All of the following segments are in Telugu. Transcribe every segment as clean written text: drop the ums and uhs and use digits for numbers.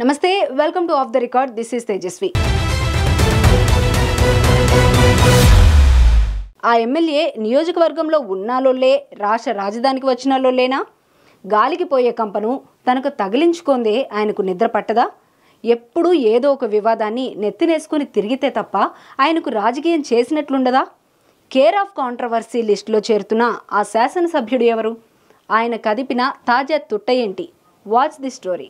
నమస్తే, welcome to off the record. This is Tejaswi. ఆ ఎమ్మెల్యే నియోజకవర్గంలో ఉన్నాలోలే, రాష్ట్ర రాజధానికి వచ్చినాలోలేనా? గాలికి పోయే కంపను తనకు తగిలించుకుందే ఆయనకు నిద్ర పట్టదా? ఎప్పుడూ ఏదో ఒక వివాదాన్ని నెత్తినేసుకుని తిరిగితే తప్ప ఆయనకు రాజకీయం చేసినట్లుండదా? కేర్ ఆఫ్ కాంట్రవర్సీ లిస్టులో చేరుతున్న ఆ శాసనసభ్యుడు ఎవరు? ఆయన కదిపిన తాజా తుట్ట ఏంటి? Watch the story.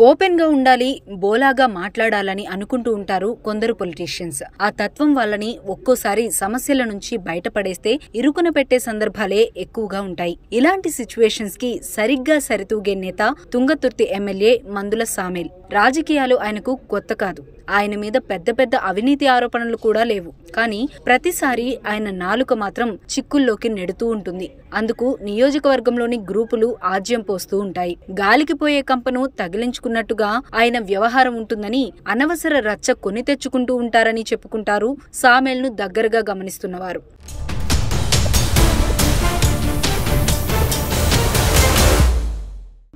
ఓపెన్ గా ఉండాలి, బోలాగా మాట్లాడాలని అనుకుంటూ ఉంటారు కొందరు పొలిటీషియన్స్. ఆ తత్వం వాళ్ళని ఒక్కోసారి సమస్యల నుంచి బయటపడేస్తే ఇరుకున పెట్టే సందర్భాలే ఎక్కువగా ఉంటాయి. ఇలాంటి సిచ్యువేషన్స్ కి సరిగ్గా సరితూగే నేత తుంగతుర్తి ఎమ్మెల్యే మందుల సామేల్. రాజకీయాలు ఆయనకు కొత్త కాదు. ఆయన మీద పెద్ద పెద్ద అవినీతి ఆరోపణలు కూడా లేవు. కానీ ప్రతిసారి ఆయన నాలుక మాత్రం చిక్కుల్లోకి నెడుతూ ఉంటుంది. అందుకు నియోజకవర్గంలోని గ్రూపులు ఆజ్యం పోస్తూ ఉంటాయి. గాలికి పోయే కంపను తగిలించుకున్నట్టుగా ఆయన వ్యవహారం ఉంటుందని, అనవసర రచ్చ కొని తెచ్చుకుంటూ ఉంటారని చెప్పుకుంటారు సామేల్ను దగ్గరగా గమనిస్తున్నవారు.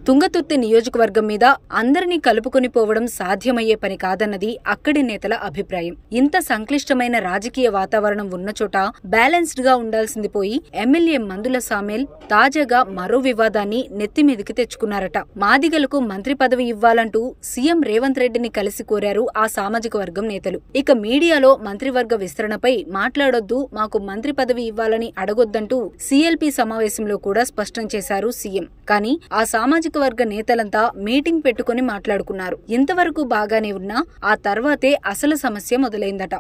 తుంగతుర్తి నియోజకవర్గం మీద అందరినీ కలుపుకొని పోవడం సాధ్యమయ్యే పని కాదన్నది అక్కడి నేతల అభిప్రాయం. ఇంత సంక్లిష్టమైన రాజకీయ వాతావరణం ఉన్న చోట బ్యాలెన్స్డ్ గా ఉండాల్సింది పోయి ఎమ్మెల్యే మందుల సామేల్ తాజాగా మరో వివాదాన్ని నెత్తిమీదికి తెచ్చుకున్నారట. మాదిగలకు మంత్రి పదవి ఇవ్వాలంటూ సీఎం రేవంత్ రెడ్డిని కలిసి కోరారు ఆ సామాజిక వర్గం నేతలు. ఇక మీడియాలో మంత్రివర్గ విస్తరణపై మాట్లాడొద్దు, మాకు మంత్రి పదవి ఇవ్వాలని అడగొద్దంటూ సీఎల్పీ సమావేశంలో కూడా స్పష్టం చేశారు సీఎం. కానీ ఆ సామాజిక వర్గ నేతలంతా మీటింగ్ పెట్టుకుని మాట్లాడుకున్నారు. ఇంతవరకు బాగానే ఉన్నా ఆ తర్వాతే అసలు సమస్య మొదలైందట.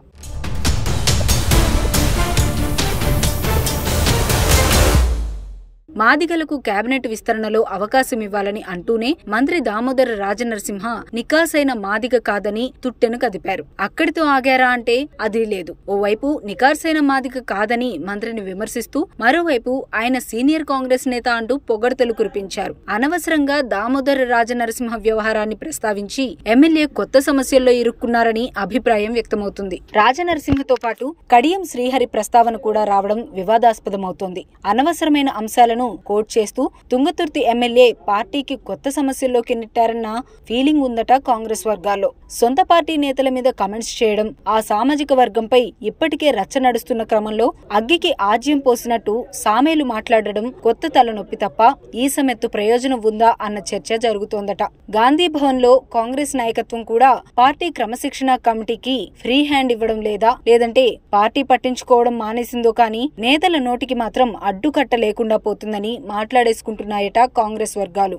మాదిగలకు కేబినెట్ విస్తరణలో అవకాశం ఇవ్వాలని అంటూనే మంత్రి దామోదర రాజనరసింహ నికాసైన మాదిగ కాదని తుట్టెను కదిపారు. అక్కడితో ఆగారా అంటే అది లేదు. ఓవైపు నికార్సైన మాదిగ కాదని మంత్రిని విమర్శిస్తూ, మరోవైపు ఆయన సీనియర్ కాంగ్రెస్ నేత అంటూ పొగడ్తలు కురిపించారు. అనవసరంగా దామోదర రాజనరసింహ వ్యవహారాన్ని ప్రస్తావించి ఎమ్మెల్యే కొత్త సమస్యల్లో ఇరుక్కున్నారని అభిప్రాయం వ్యక్తమవుతుంది. రాజనరసింహతో పాటు కడియం శ్రీహరి ప్రస్తావన కూడా రావడం వివాదాస్పదమవుతోంది. అనవసరమైన అంశాలను కోట్ చేస్తూ తుంగతుర్తి ఎమ్మెల్యే పార్టీకి కొత్త సమస్యల్లోకి నెట్టారన్న ఫీలింగ్ ఉందట కాంగ్రెస్ వర్గాల్లో. సొంత పార్టీ నేతల మీద కమెంట్స్ చేయడం, ఆ సామాజిక వర్గంపై ఇప్పటికే రచ్చ నడుస్తున్న క్రమంలో అగ్గికి ఆజ్యం పోసినట్టు సామేలు మాట్లాడడం కొత్త తలనొప్పి తప్ప ఈ సమెత్తు ప్రయోజనం ఉందా అన్న చర్చ జరుగుతోందట. గాంధీ భవన్ లో కాంగ్రెస్ నాయకత్వం కూడా పార్టీ క్రమశిక్షణ కమిటీకి ఫ్రీ హ్యాండ్ ఇవ్వడం లేదా, లేదంటే పార్టీ పట్టించుకోవడం మానేసిందో కానీ నేతల నోటికి మాత్రం అడ్డుకట్ట లేకుండా పోతుందని మాట్లాడేసుకుంటున్నాయట కాంగ్రెస్ వర్గాలు.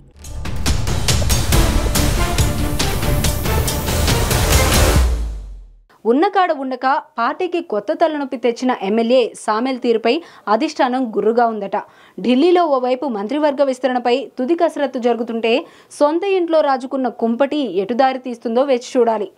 ఉన్నకాడ ఉండక పార్టీకి కొత్త తలనొప్పి తెచ్చిన ఎమ్మెల్యే సామేల్ తీరుపై అధిష్టానం గుర్రుగా ఉందట. ఢిల్లీలో ఓవైపు మంత్రివర్గ విస్తరణపై తుది కసరత్తు జరుగుతుంటే సొంత ఇంట్లో రాజుకున్న కుంపటి ఎటుదారి తీస్తుందో వేచి చూడాలి.